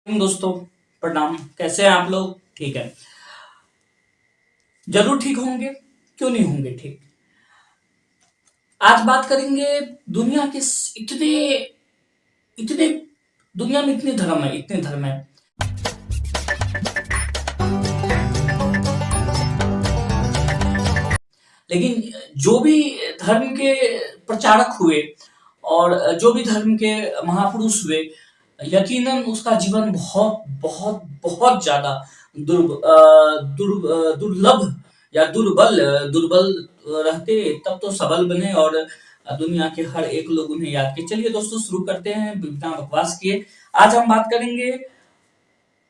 दोस्तों, प्रणाम। कैसे हैं आप लोग? ठीक है। जरूर ठीक होंगे। क्यों नहीं होंगे ठीक। आज बात करेंगे दुनिया के इतने इतने दुनिया में इतने धर्म है। लेकिन जो भी धर्म के प्रचारक हुए और जो भी धर्म के महापुरुष हुए, यकीनन उसका जीवन बहुत बहुत बहुत ज्यादा दुर्लभ या दुर्बल रहते, तब तो सबल बने और दुनिया के हर एक लोग उन्हें याद किए। चलिए दोस्तों, शुरू करते हैं बिना बकवास किए। आज हम बात करेंगे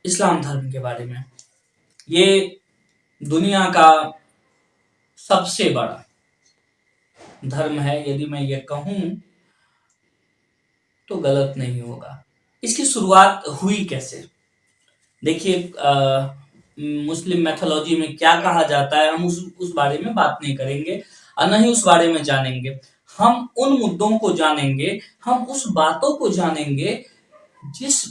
इस्लाम धर्म के बारे में। ये दुनिया का सबसे बड़ा धर्म है, यदि मैं ये कहूं तो गलत नहीं होगा। इसकी शुरुआत हुई कैसे? देखिए, मुस्लिम मैथोलॉजी में क्या कहा जाता है, हम उस बारे में बात नहीं करेंगे और न ही उस बारे में जानेंगे। हम उन मुद्दों को जानेंगे, हम उस बातों को जानेंगे जिस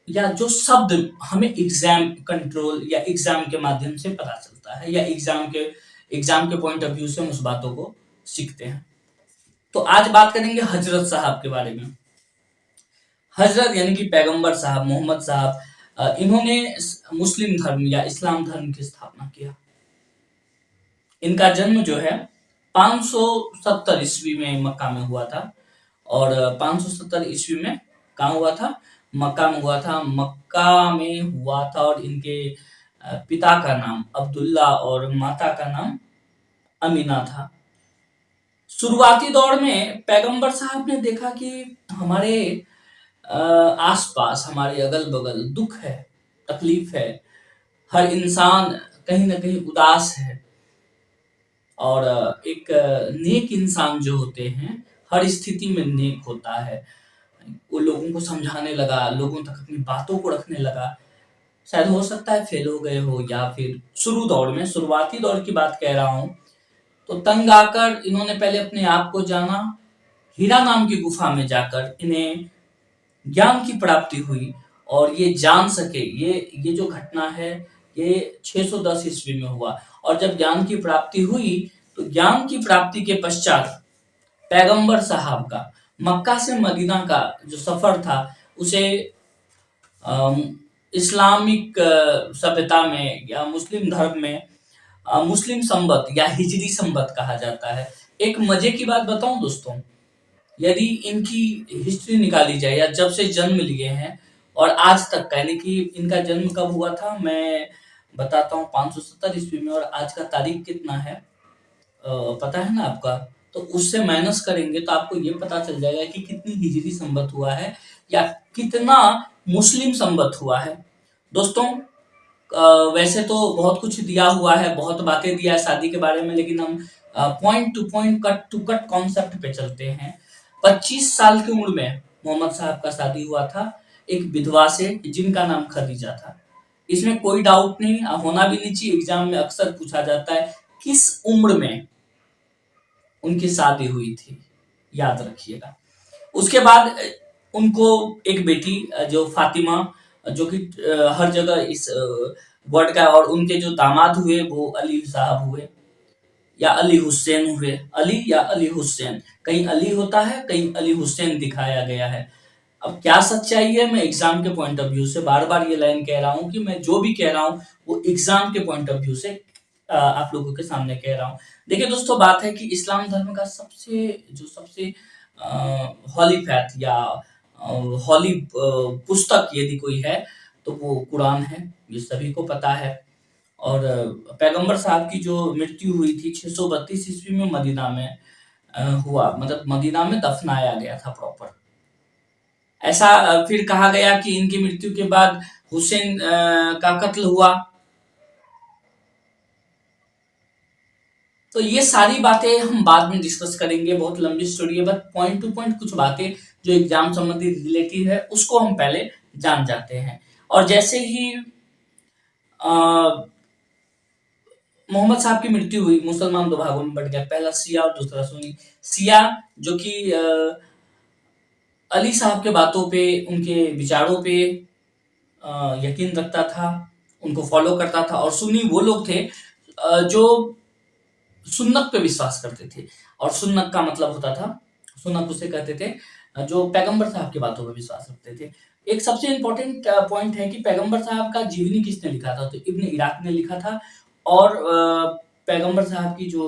या जो शब्द हमें एग्जाम कंट्रोल या एग्जाम के माध्यम से पता चलता है, या एग्जाम के पॉइंट ऑफ व्यू से हम उस बातों को सीखते हैं। तो आज बात करेंगे हजरत साहब के बारे में। हजरत यानी कि पैगंबर साहब, मोहम्मद साहब, इन्होंने मुस्लिम धर्म या इस्लाम धर्म की स्थापना किया। इनका जन्म जो है 570 ईस्वी में मक्का में हुआ था। और 570 ईस्वी में कहाँ हुआ था? मक्का में हुआ था। मक्का में हुआ था और इनके पिता का नाम अब्दुल्ला और माता का नाम अमीना था। शुरुआती दौर में पैगंबर साहब ने देखा कि हमारे आसपास, हमारे अगल बगल दुख है, तकलीफ है, हर इंसान कहीं ना कहीं उदास है। और एक नेक इंसान जो होते हैं हर स्थिति में नेक होता है। वो लोगों को समझाने लगा, लोगों तक अपनी बातों को रखने लगा। शायद हो सकता है फेल हो गए हो, या फिर शुरुआती दौर की बात कह रहा हूँ। तो तंग आकर इन्होंने पहले अपने आप को जाना। हीरा नाम की गुफा में जाकर इन्हें ज्ञान की प्राप्ति हुई और ये जान सके। ये जो घटना है ये 610 ईस्वी में हुआ। और जब ज्ञान की प्राप्ति हुई तो ज्ञान की प्राप्ति के पश्चात पैगंबर साहब का मक्का से मदीना का जो सफर था उसे इस्लामिक सभ्यता में या मुस्लिम धर्म में मुस्लिम संवत या हिजरी संवत कहा जाता है। एक मजे की बात बताऊं दोस्तों, यदि इनकी हिस्ट्री निकाली जाए या जब से जन्म लिए हैं और आज तक का, यानी कि इनका जन्म कब हुआ था मैं बताता हूँ। 570 ईस्वी में, और आज का तारीख कितना है पता है ना आपका? तो उससे माइनस करेंगे तो आपको ये पता चल जाएगा कि कितनी हिजरी संवत हुआ है या कितना मुस्लिम संवत हुआ है। दोस्तों, वैसे तो बहुत कुछ दिया हुआ है, बहुत बातें दिया है शादी के बारे में, लेकिन हम point to point, cut to cut concept पे चलते हैं। 25 साल की उम्र में मोहम्मद साहब का शादी हुआ था एक विधवा से जिनका नाम खदीजा था। इसमें कोई डाउट नहीं, होना भी नहीं चाहिए। एग्जाम में अक्सर पूछा जाता है किस उम्र में उनकी शादी हुई थी, याद रखिएगा। उसके बाद उनको एक बेटी जो फातिमा, जो कि हर जगह इस वर्ड का, और उनके जो दामाद हुए वो अली साहब हुए या अली हुसैन हुए। अली या अली हुसैन, कहीं अली होता है, कहीं अली हुसैन दिखाया गया है। अब क्या सच्चाई है, मैं एग्जाम के पॉइंट ऑफ व्यू से बार बार ये लाइन कह रहा हूँ कि मैं जो भी कह रहा हूँ वो एग्जाम के पॉइंट ऑफ व्यू से आप लोगों के सामने कह रहा हूँ। देखिए दोस्तों, बात है कि इस्लाम धर्म का सबसे हॉली फैथ या हॉली पुस्तक यदि कोई है तो वो कुरान है, ये सभी को पता है। और पैगंबर साहब की जो मृत्यु हुई थी 632 ईस्वी में मदीना में हुआ, मतलब मदीना में दफनाया गया था प्रॉपर। ऐसा फिर कहा गया कि इनकी मृत्यु के बाद हुसैन का कत्ल हुआ। तो ये सारी बातें हम बाद में डिस्कस करेंगे, बहुत लंबी स्टोरी है, बट पॉइंट टू पॉइंट कुछ बातें जो एग्जाम संबंधी रिलेटिव है उसको हम पहले जान जाते हैं। और जैसे ही मोहम्मद साहब की मृत्यु हुई, मुसलमान दो भागों में बट गया, पहला शिया और दूसरा सुन्नी। शिया जो कि अली साहब के बातों पे, उनके विचारों पे यकीन रखता था, उनको फॉलो करता था, और सुन्नी वो लोग थे जो सुन्नत पे विश्वास करते थे। और सुन्नत का मतलब होता था, सुन्नत उसे कहते थे जो पैगंबर साहब की बातों पे विश्वास रखते थे। एक सबसे इम्पोर्टेंट पॉइंट है कि पैगंबर साहब का जीवनी किसने लिखा था, तो इब्न इराक ने लिखा था। और पैगंबर साहब की जो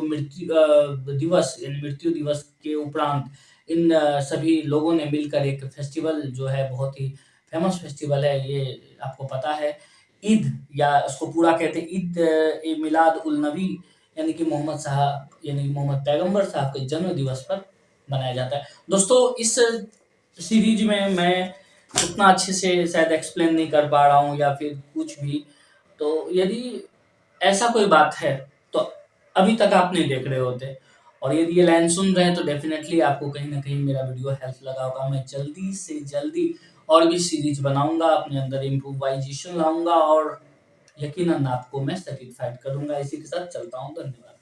दिवस यानी मृत्यु दिवस के उपरांत इन सभी लोगों ने मिलकर एक फेस्टिवल जो है, बहुत ही फेमस फेस्टिवल है, ये आपको पता है, ईद, या उसको पूरा कहते हैं ईद ए मिलाद उल नबी, यानी कि मोहम्मद साहब यानी मोहम्मद पैगंबर साहब के जन्म दिवस पर मनाया जाता है। दोस्तों, इस सीरीज में मैं उतना अच्छे से शायद एक्सप्लेन नहीं कर पा रहा हूँ या फिर कुछ भी, तो यदि ऐसा कोई बात है तो अभी तक आप नहीं देख रहे होते, और यदि ये लाइन सुन रहे हैं तो डेफिनेटली आपको कहीं न कहीं मेरा वीडियो हेल्प लगा होगा। मैं जल्दी से जल्दी और भी सीरीज बनाऊँगा, अपने अंदर इम्प्रोवाइज़ेशन लाऊँगा और यकीनन आपको मैं सैटिस्फाइड करूँगा। इसी के साथ चलता हूँ, धन्यवाद।